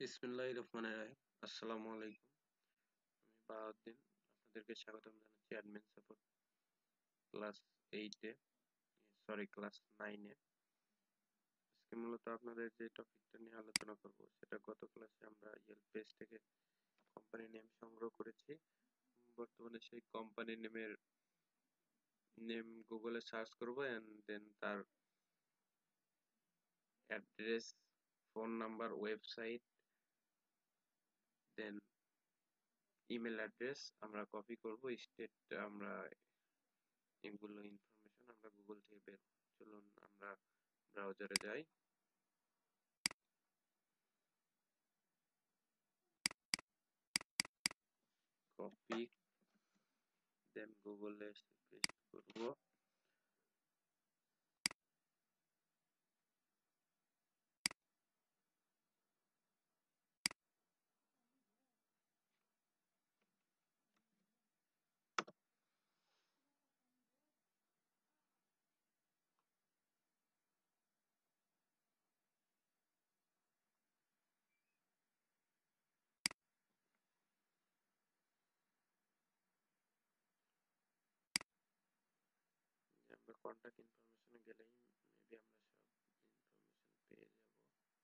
বিসমিল্লাহির রহমানির রহিম। আসসালামু আলাইকুম। আমি বাহাউদ্দিন। আপনাদেরকে স্বাগতম জানাচ্ছি অ্যাডমিন সাপোর্ট ক্লাস 8 এ, ক্লাস 9 এ। আজকে মূলত আপনাদের যে টপিকটা নিয়ে আলোচনা করব সেটা গত ক্লাসে আমরা ইয়েল্প পেজ থেকে কোম্পানি নেম সংগ্রহ করেছি। বর্তমানে সেই কোম্পানি নেম গুগলে সার্চ করব এন্ড দেন তার অ্যাড্রেস, ফোন নাম্বার, ওয়েবসাইট, দেন ইমেল অ্যাড্রেস আমরা কপি করব। স্টেট আমরা এগুলো ইনফরমেশন আমরা গুগল থেকে বের করব। চলুন আমরা ব্রাউজারে যাই। কপি, দেন গুগলে এসে পেস্ট করব। আমরা কন্টাক্ট ইনফরমেশনে গেলেই মেবি আমরা সব ইনফরমেশন পেয়ে যাব। তো হ্যাঁ, এখানে সব আছে।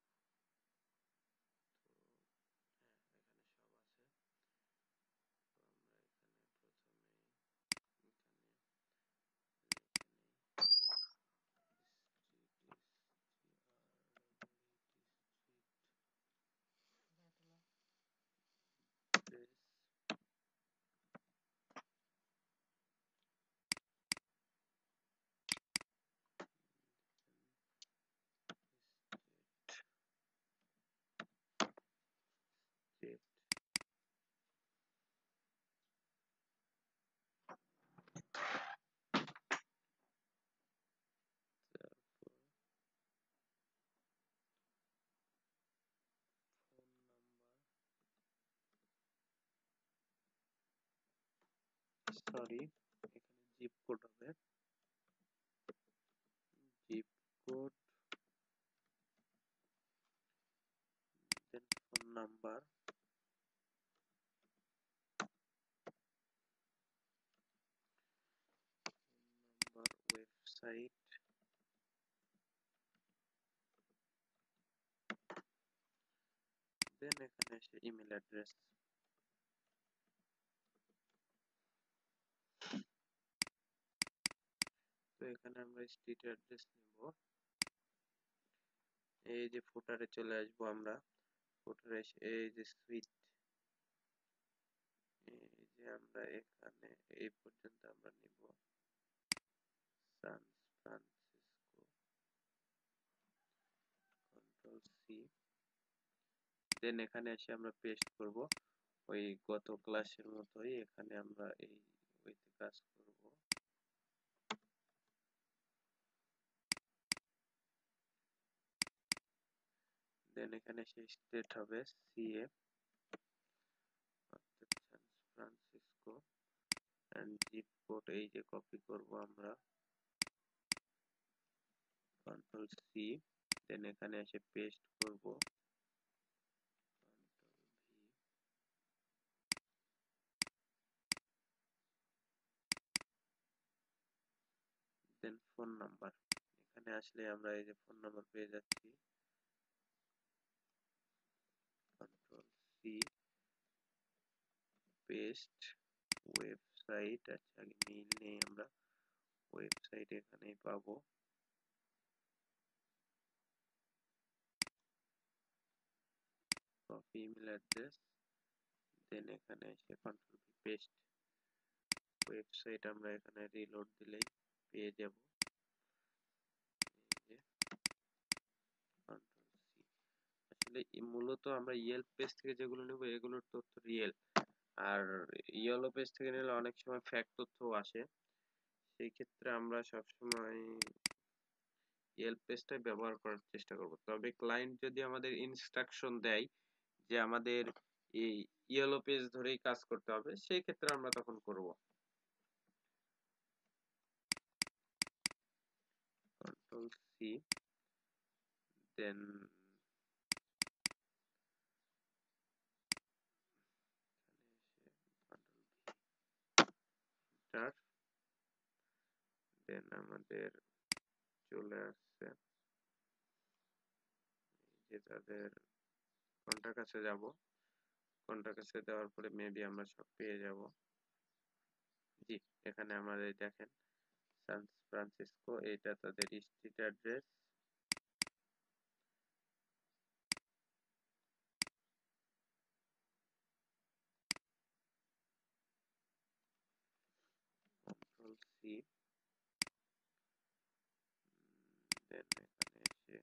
তো আমরা এখানে প্রথমে এখানে লিখে নেই স্ট্রিট, স্ট্রিট, স্টেট, তারপর ফোন নাম্বার, সরি এখানে জিপ কোড হবে, জিপ কোড, দেন ফোন নাম্বার, ওয়েবসাইট, দেন এখানে এসে ইমেল অ্যাড্রেস। তো এখানে আমরা স্ট্রিট অ্যাড্রেস নেব। এই যে ফুটারে চলে আসবো আমরা। ফুটারে এসে এই যে সুইট, এই যে আমরা এখানে এই পর্যন্ত আমরা নিব সান ফ্রান্সিসকো, কন্ট্রোল সি, দেন এখানে এসে আমরা পেস্ট করব। ওই গত ক্লাসের মতোই এখানে আমরা এই ওইতে কাজ করব। দেন এখানে এসে স্টেট হবে সিএ, অর্থাৎ San Francisco, and zip code এই যে কপি করব আমরা, কন্ট্রোল সি, দেন এখানে এসে পেস্ট করব, কন্ট্রোল ভি, দেন ফোন নাম্বার। এখানে আসলে আমরা এই যে ফোন নাম্বার পেয়ে যাচ্ছি, কন্ট্রোল সি, পেস্ট, ওয়েবসাইট, আচ্ছা আগে মেইল নেই, আমরা ওয়েবসাইট এখানেই পাবো, কপি ইমেল অ্যাড্রেস, দেন এখানে এসে কন্ট্রোল ভি, পেস্ট, ওয়েবসাইট আমরা এখানে রিলোড দিলেই পেয়ে যাব। এই যে কন্ট্রোল সি। আসলে মূলত আমরা ইয়েল্প পেজ থেকে যেগুলো নেব এগুলোর তথ্য রিয়েল, আর ইয়েলো পেজ থেকে নিলে অনেক সময় ফেক তথ্য আসে। সেই ক্ষেত্রে আমরা সবসময় ইয়েল্প পেজটাই ব্যবহার করার চেষ্টা করব। তবে ক্লায়েন্ট যদি আমাদের ইনস্ট্রাকশন দেয় যে আমাদের এই ইয়েলো পেজ ধরেই কাজ করতে হবে, সেই ক্ষেত্রে আমরা তখন করব। কন্ট্রোল সি, দেন এন্টার, দেন আমাদের চলে আসছে যে তাদের কন্টাক্ট কাছে যাব, কন্টাক্ট কাছে দেওয়ার পরে মেবি আমরা সব পেয়ে যাব। জি, এখানে আমাদের দেখেন সান ফ্রান্সিসকো, এটা তাদের স্ট্রিট অ্যাড্রেস। কন্ট্রোল সি, দেন এখানে এসে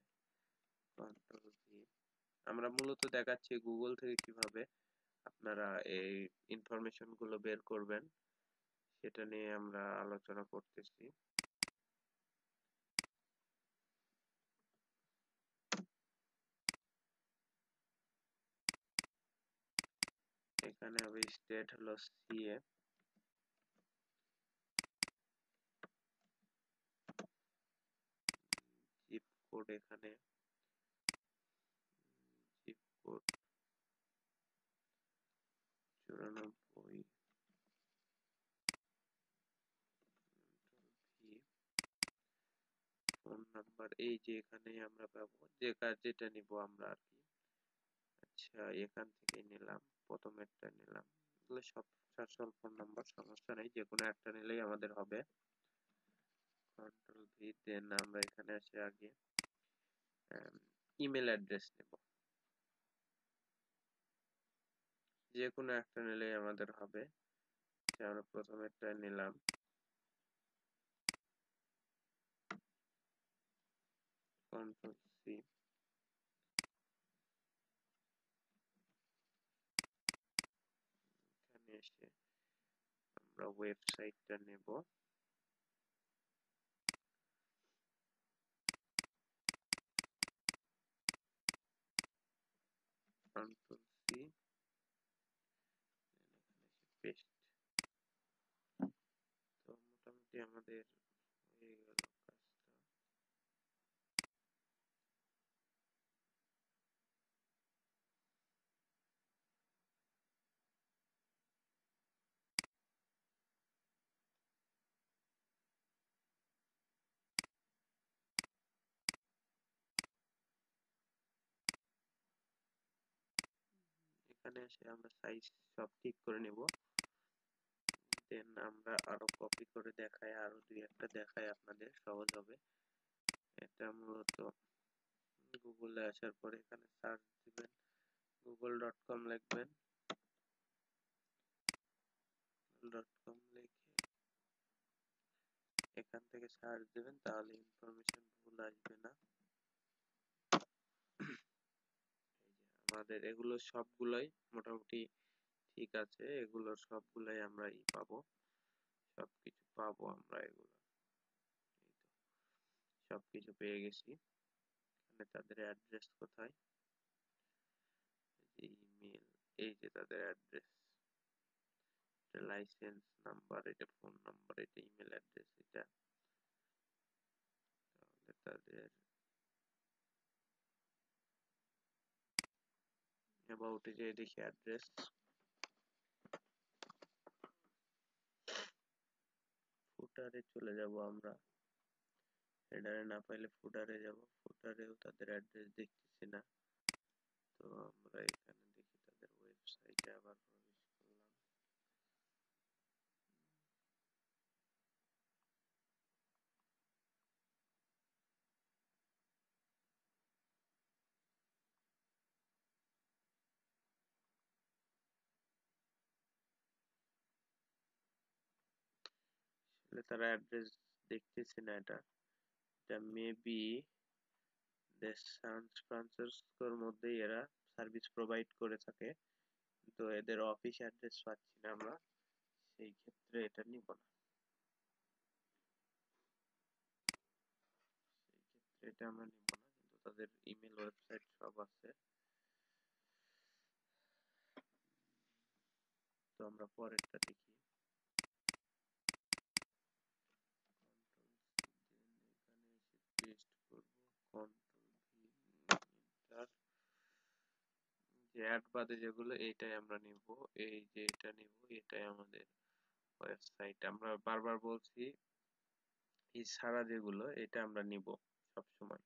কন্ট্রোল ভি। আমরা মূলত দেখাচ্ছি গুগল থেকে কিভাবে আপনারা এই ইনফরমেশন গুলো বের করবেন, সেটা নিয়ে আমরা আলোচনা করতেছি। এখানে হবে স্টেট হলো সিএ, জিপ কোড এখানে, জিপ কোড 94, ভি, ফোন নাম্বার এই যে এখানে আমরা পাবো, যে কাজ যেটা নিব আমরা আর কি। আচ্ছা, এখান থেকে নিলাম, প্রথমেরটা নিলাম, এগুলো সব আসল ফোন নাম্বার, সমস্যা নেই, যে কোনো একটা নিলেই আমাদের হবে। কন্ট্রোল ভি, দেন আমরা এখানে আসে আগে ইমেল অ্যাড্রেস নেব, যে কোনো একটা নিলেই আমাদের হবে। যে আমরা প্রথমেরটা নিলাম, কন্ট্রোল সি, এখানে এসে আমরা ওয়েবসাইটটা নেব, কন্ট্রোল সি, এখানে এসে পেস্ট। তো মোটামুটি আমাদের হয়ে গেল কাজটা। এখানে এসে আমরা সাইজ সব ঠিক করে নেব, দেন আমরা আরো কপি করে দেখাই, আরো দুই একটা দেখাই, আপনাদের সহজ হবে। এটা মূলত গুগলে আসার পরে এখানে সার্চ দিবেন, google.com লিখবেন, google.com লিখে এখান থেকে সার্চ দিবেন, তাহলে ইনফরমেশন ভুল আসবে না। এই যে আমাদের এগুলো সবগুলাই মোটামুটি ঠিক আছে, এগুলো সবগুলাই আমরা পাবো, সবকিছু পাবো আমরা এগুলো। এই তো সবকিছু পেয়ে গেছি। এখানে তাদের অ্যাড্রেস কোথায়, এই যে ইমেল, এই যে তাদের অ্যাড্রেস, এটা লাইসেন্স নাম্বার, এটা ফোন নাম্বার, এটা ইমেল অ্যাড্রেস, এটা তাহলে তাদের অ্যাবাউটে যে দেখি অ্যাড্রেস, ফুটারে চলে যাব আমরা, হেডারে না পাইলে ফুটারে যাব, ফুটারেও তাদের অ্যাড্রেস দেখতেছি না। তো আমরা এখানে দেখি তাদের ওয়েবসাইটে আবার প্রবেশ করলাম, আসলে তারা অ্যাড্রেস দেখতেছি না, এটা এটা মেবি সান ফ্রান্সিসকোর মধ্যেই এরা সার্ভিস প্রোভাইড করে থাকে, তো এদের অফিস অ্যাড্রেস পাচ্ছি না আমরা, সেই ক্ষেত্রে এটা নিব না, সেই ক্ষেত্রে এটা আমরা নিব না, কিন্তু তাদের ইমেল ওয়েবসাইট সব আছে। তো আমরা পরেরটা দেখি, কন্ট্রোল দেন এখানে এসে পেস্ট করব, কন্ট্রোল ভি, এন্টার, যে অ্যাড বাদে যেগুলো এইটাই আমরা নিব, এই যে এটা নিব, এটাই আমাদের ওয়েবসাইট আমরা বারবার বলছি, এই ছাড়া যেগুলো এটা আমরা নিব সবসময়।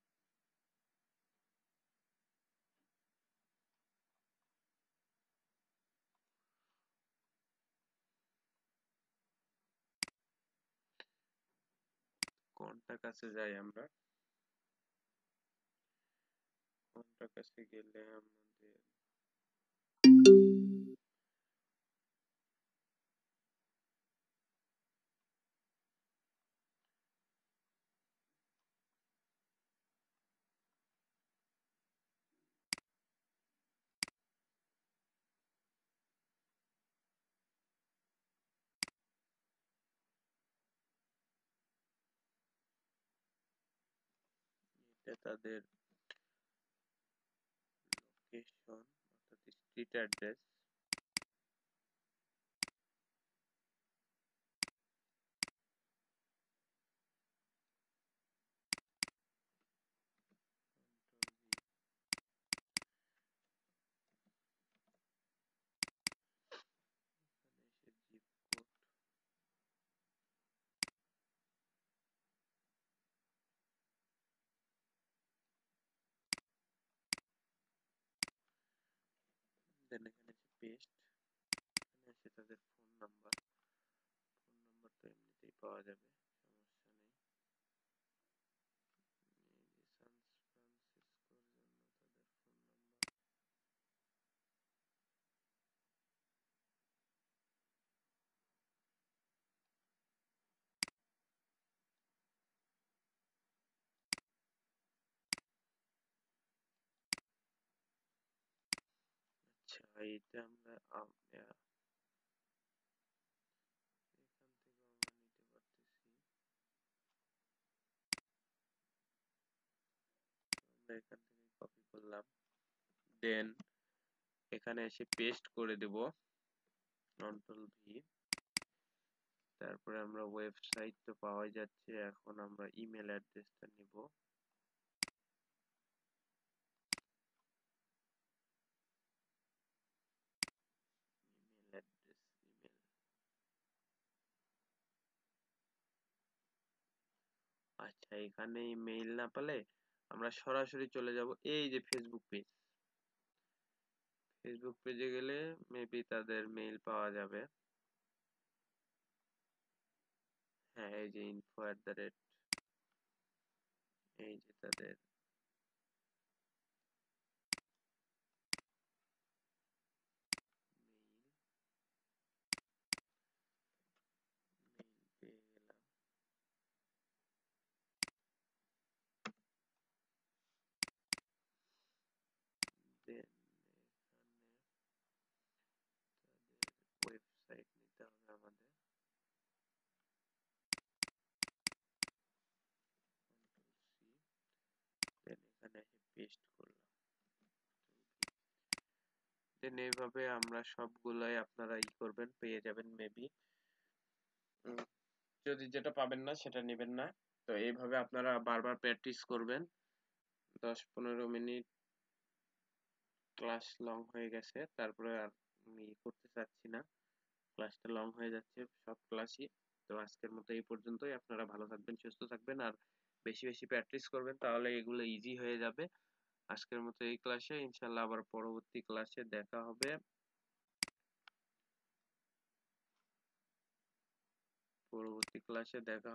কোনটা কাছে যাই আমরা, কোনটা কাছে গেলে আমাদের এটা তাদের লোকেশন অর্থাৎ স্ট্রিট অ্যাড্রেস। এখানে এসে জিপ কোড, দেন এখানে এসে পেস্ট, এখানে এসে তাদের ফোন নাম্বার, ফোন নাম্বার তো এমনিতেই পাওয়া যাবে, সমস্যা নেই। এই যে সান ফ্রান্সিসকোর জন্য তাদের ফোন নাম্বার, আচ্ছা এইটা আমরা এখান থেকে আমরা নিতে পারতেছি, আমরা এখান থেকে কপি করলাম, দেন এখানে এসে পেস্ট করে দেব কন্ট্রোল ভি। তারপরে আমরা ওয়েবসাইট তো পাওয়াই যাচ্ছে, এখন আমরা ইমেল অ্যাড্রেসটা নিব। ইমেল অ্যাড্রেস, ইমেল, আচ্ছা এখানে ইমেইল না পেলে আমরা সরাসরি চলে যাব এই যে ফেসবুক পেজ। ফেসবুক পেজে গেলে মেবি তাদের মেইল পাওয়া যাবে। হ্যাঁ এই যে info@, এই যে তাদের মেইল, মেইল পেয়ে গেলাম। দেন এখানে তাদের ওয়েবসাইট নিতে হবে আমাদের, কন্ট্রোল সি, দেন এখানে এসে পেস্ট করলাম। দেন এইভাবে আমরা সবগুলাই আপনারা করবেন, পেয়ে যাবেন মেবি। যদি যেটা পাবেন না সেটা নেবেন না। তো এইভাবে আপনারা বারবার প্র্যাকটিস করবেন। 10-15 মিনিট ক্লাস লং হয়ে গেছে, তারপরে আর আমি করতে চাচ্ছি না, ক্লাসটা লং হয়ে যাচ্ছে সব ক্লাসই। তো আজকের মতো এই পর্যন্তই, আপনারা ভালো থাকবেন, সুস্থ থাকবেন, আর বেশি বেশি প্র্যাকটিস করবেন, তাহলে এগুলো ইজি হয়ে যাবে। আজকের মতো এই ক্লাসে, ইনশাল্লাহ আবার পরবর্তী ক্লাসে দেখা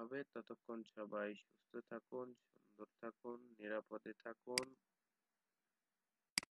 হবে। ততক্ষণ সবাই সুস্থ থাকুন, সুন্দর থাকুন, নিরাপদে থাকুন।